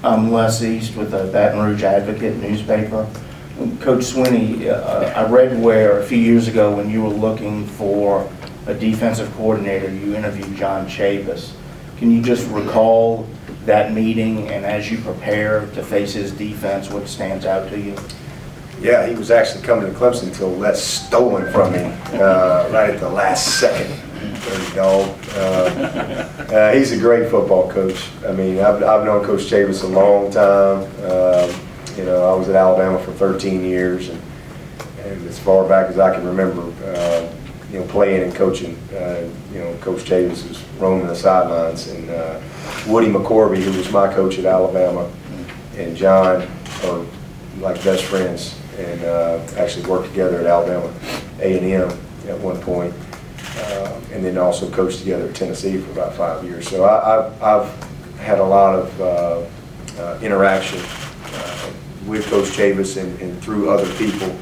I'm Les East with the Baton Rouge Advocate newspaper. Coach Swinney, I read where a few years ago when you were looking for a defensive coordinator, you interviewed John Chavis. Can you just recall that meeting, and as you prepare to face his defense, what stands out to you? Yeah, he was actually coming to Clemson until Les stole him from me right at the last second. Dirty dog. He's a great football coach. I mean, I've known Coach Chavis a long time. You know, I was at Alabama for 13 years, and as far back as I can remember, you know, playing and coaching. You know, Coach Chavis was roaming the sidelines, and Woody McCorvey, who was my coach at Alabama, and John are like best friends, and actually worked together at Alabama A&M at one point, and then also coached together at Tennessee for about 5 years. So I've had a lot of interaction with Coach Chavis and through other people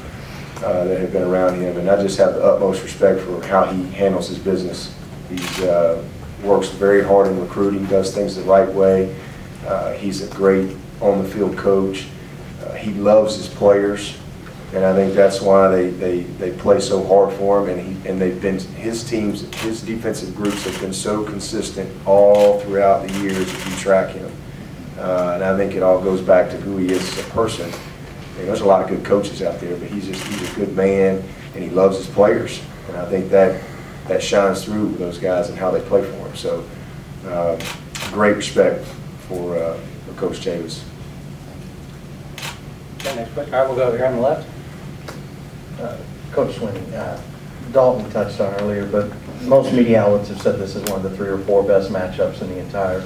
that have been around him, and I just have the utmost respect for how he handles his business. He works very hard in recruiting, does things the right way. He's a great on-the-field coach. He loves his players, and I think that's why they play so hard for him. And they've been, his teams, his defensive groups have been so consistent all throughout the years if you track him. And I think it all goes back to who he is as a person. You know, there's a lot of good coaches out there, but he's a good man, and he loves his players. And I think that shines through with those guys and how they play for him. So great respect for Coach Chavis. Okay, next question. All right, we'll go here on the left. Coach Swinney, Dalton touched on earlier, but most media outlets have said this is one of the 3 or 4 best matchups in the entire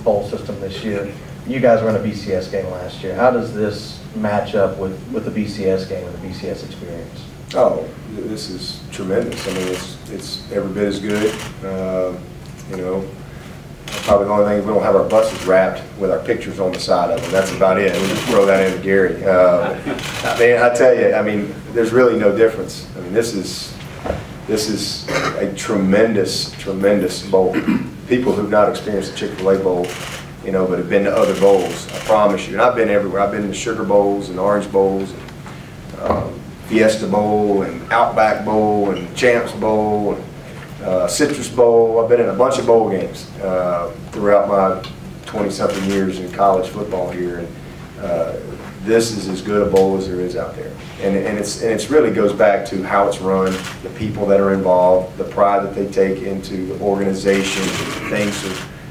bowl system this year. You guys were in a BCS game last year. How does this match up with the BCS game and the BCS experience? Oh, this is tremendous. I mean, it's every bit as good. You know, probably the only thing is we don't have our buses wrapped with our pictures on the side of them. That's about it. We just throw that into Gary. Man, I tell you, I mean, there's really no difference. I mean, this is a tremendous, tremendous bowl. People who've not experienced the Chick-fil-A Bowl, you know, but have been to other bowls, I promise you. And I've been everywhere. I've been to Sugar Bowls and Orange Bowls, and Fiesta Bowl and Outback Bowl and Champs Bowl and Citrus Bowl. I've been in a bunch of bowl games throughout my 20-something years in college football here, and this is as good a bowl as there is out there. And it's really goes back to how it's run, the people that are involved, the pride that they take into the organization, things.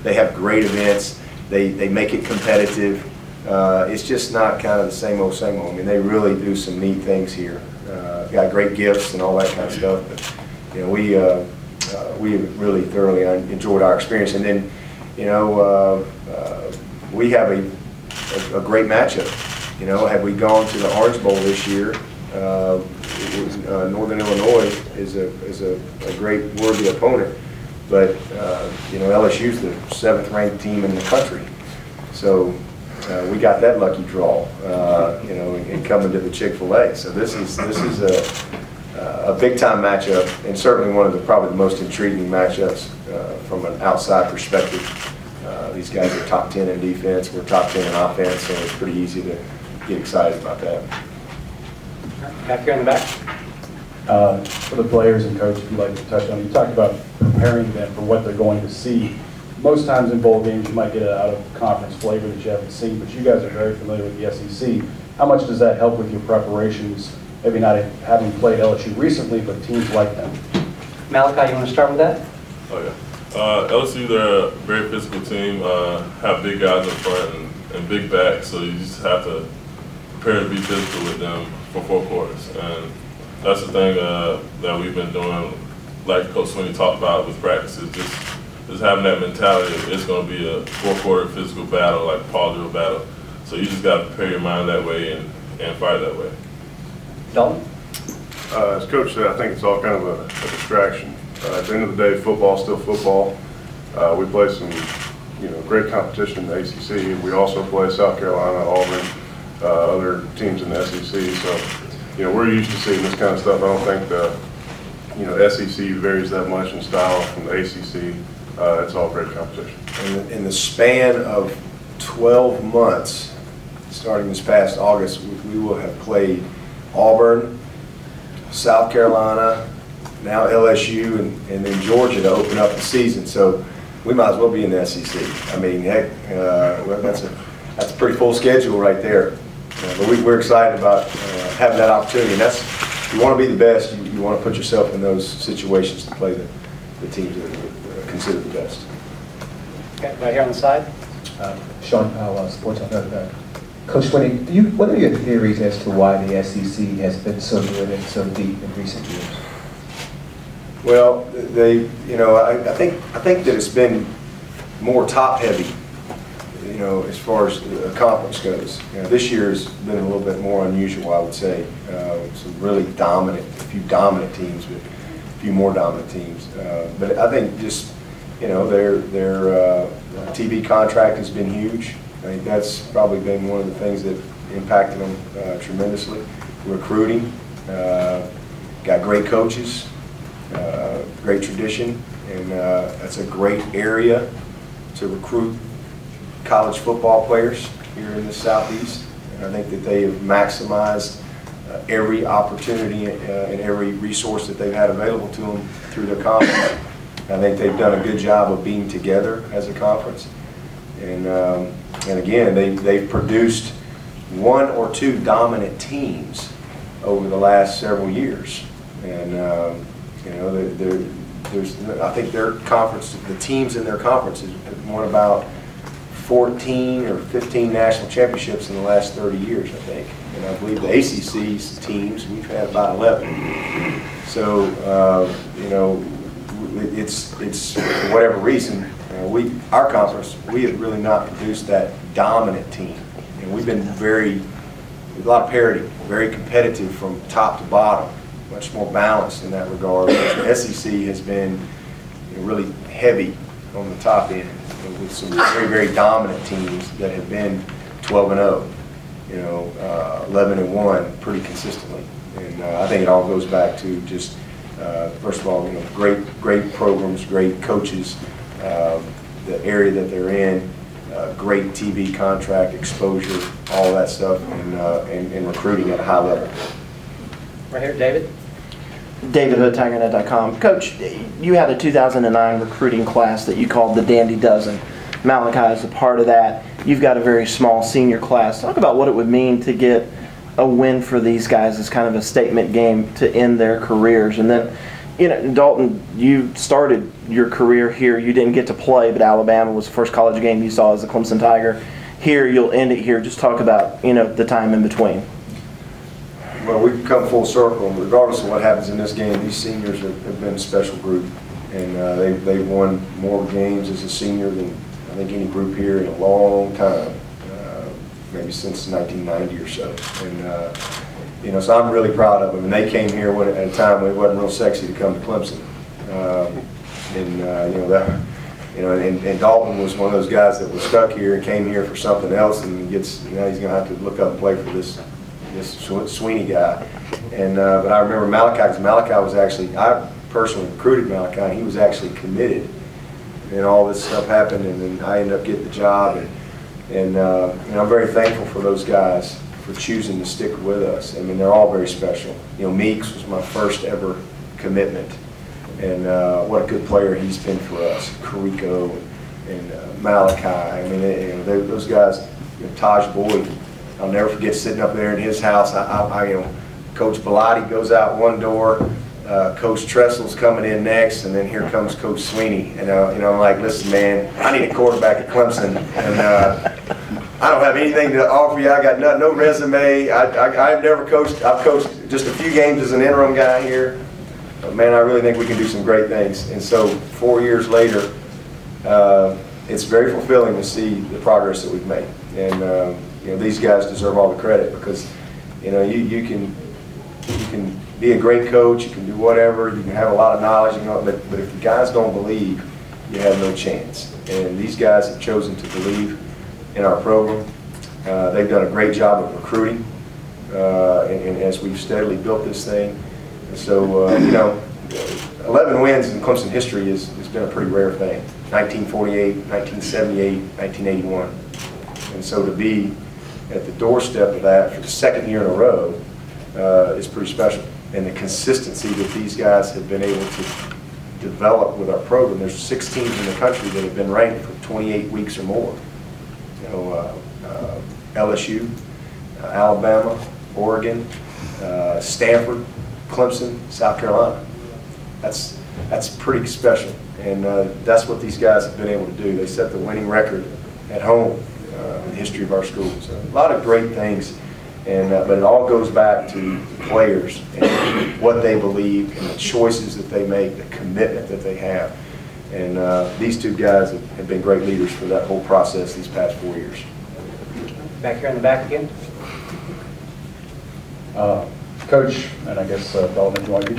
They have great events. They make it competitive. It's just not kind of the same old, same old. I mean, they really do some neat things here. Got great gifts and all that kind of stuff. But you know, we really thoroughly enjoyed our experience. And then, you know, we have a great matchup. You know, had we gone to the Orange Bowl this year, Northern Illinois is a great, worthy opponent. But you know, LSU's the 7th-ranked team in the country, so we got that lucky draw. You know, in coming to the Chick-fil-A. So this is a big-time matchup, and certainly one of probably the most intriguing matchups from an outside perspective. These guys are top 10 in defense. We're top 10 in offense, so it's pretty easy to get excited about that. Back here in the back. For the players and coaches, if you'd like to touch on, you talked about preparing them for what they're going to see. Most times in bowl games, you might get an out-of-conference flavor that you haven't seen, but you guys are very familiar with the SEC. How much does that help with your preparations, maybe not having played LSU recently, but teams like them? Malachi, you want to start with that? Oh, yeah. LSU, they're a very physical team, have big guys in front and big backs, so you just have to prepare to be physical with them for 4 quarters. And that's the thing that we've been doing, like Coach Swinney talked about with practices, just having that mentality of it's going to be a 4-quarter physical battle, like Paul drill battle. So you just got to prepare your mind that way and fight that way. Dalton? As Coach said, I think it's all kind of a distraction. At the end of the day, football's still football. We play some, great competition in the ACC. We also play South Carolina, Auburn, other teams in the SEC. So, we're used to seeing this kind of stuff. I don't think the SEC varies that much in style from the ACC. It's all great competition. In the span of 12 months, starting this past August, we will have played Auburn, South Carolina, now LSU, and then Georgia to open up the season. So we might as well be in the SEC. I mean, heck, well, that's a pretty full schedule right there. But we're excited about having that opportunity. And that's, if you want to be the best, you want to put yourself in those situations to play the teams that are considered the best. Okay, right here on the side. Sean Powell, Sports Authority. Coach Swinney, what are your theories as to why the SEC has been so good and so deep in recent years? Well, I think that it's been more top-heavy, as far as the conference goes. This year has been a little bit more unusual, I would say. Some really dominant, a few dominant teams, but a few more dominant teams. But I think just, their TV contract has been huge. I think that's probably been one of the things that impacted them tremendously. Recruiting, got great coaches, great tradition, and that's a great area to recruit college football players here in the Southeast. And I think that they have maximized every opportunity and every resource that they've had available to them through their conference. I think they've done a good job of being together as a conference. And again, they've produced one or two dominant teams over the last several years. And I think their conference, the teams in their conference have won about 14 or 15 national championships in the last 30 years, I think. And I believe the ACC's teams, we've had about 11. So, it's for whatever reason, our conference, we have really not produced that dominant team. And we've been a lot of parity, very competitive from top to bottom, much more balanced in that regard. The SEC has been really heavy on the top end with some very, very dominant teams that have been 12-0, 11-1 pretty consistently. And I think it all goes back to just, first of all, great programs, great coaches, the area that they're in, great TV contract, exposure, all that stuff, and recruiting at a high level. Right here, David. David Hood, TigerNet.com. Coach, you had a 2009 recruiting class that you called the Dandy Dozen. Malachi is a part of that. You've got a very small senior class. Talk about what it would mean to get a win for these guys as kind of a statement game to end their careers. And then, Dalton, you started your career here. You didn't get to play, but Alabama was the first college game you saw as a Clemson Tiger. Here, you'll end it here. Just talk about, the time in between. Well, we've come full circle, and regardless of what happens in this game, these seniors have been a special group, and they've won more games as a senior than I think any group here in a long time, maybe since 1990 or so. And so I'm really proud of them. And they came here at a time when it wasn't real sexy to come to Clemson, and Dalton was one of those guys that was stuck here and came here for something else, and he's going to have to look up and play for this Sweeney guy. And but I remember Malachi, because Malachi was actually, I personally recruited Malachi, and he was actually committed. And all this stuff happened, and then I ended up getting the job. And I'm very thankful for those guys for choosing to stick with us. I mean, they're all very special. Meeks was my first ever commitment, and what a good player he's been for us. Carrico and Malachi. I mean, those guys. Taj Boyd. I'll never forget sitting up there in his house. Coach Bellotti goes out one door, Coach Tressel's coming in next, and then here comes Coach Sweeney. And I'm like, listen, man, I need a quarterback at Clemson, and I don't have anything to offer you. I got no resume. I've never coached. I've coached just a few games as an interim guy here. But man, I really think we can do some great things. And so 4 years later, it's very fulfilling to see the progress that we've made. And these guys deserve all the credit, because you can be a great coach, you can do whatever, you can have a lot of knowledge, but if the guys don't believe, you have no chance. And these guys have chosen to believe in our program. They've done a great job of recruiting, and as we've steadily built this thing. And so 11 wins in Clemson history has been a pretty rare thing. 1948, 1978, 1981. And so to be at the doorstep of that for the second year in a row is pretty special. And the consistency that these guys have been able to develop with our program. There's 6 teams in the country that have been ranked for 28 weeks or more. You know, LSU, Alabama, Oregon, Stanford, Clemson, South Carolina. That's pretty special, and that's what these guys have been able to do. They set the winning record at home in the history of our school. So a lot of great things, and but it all goes back to the players and what they believe and the choices that they make, the commitment that they have. And these 2 guys have been great leaders for that whole process these past 4 years. Back here in the back again. Coach, and I guess Dalton, if you want to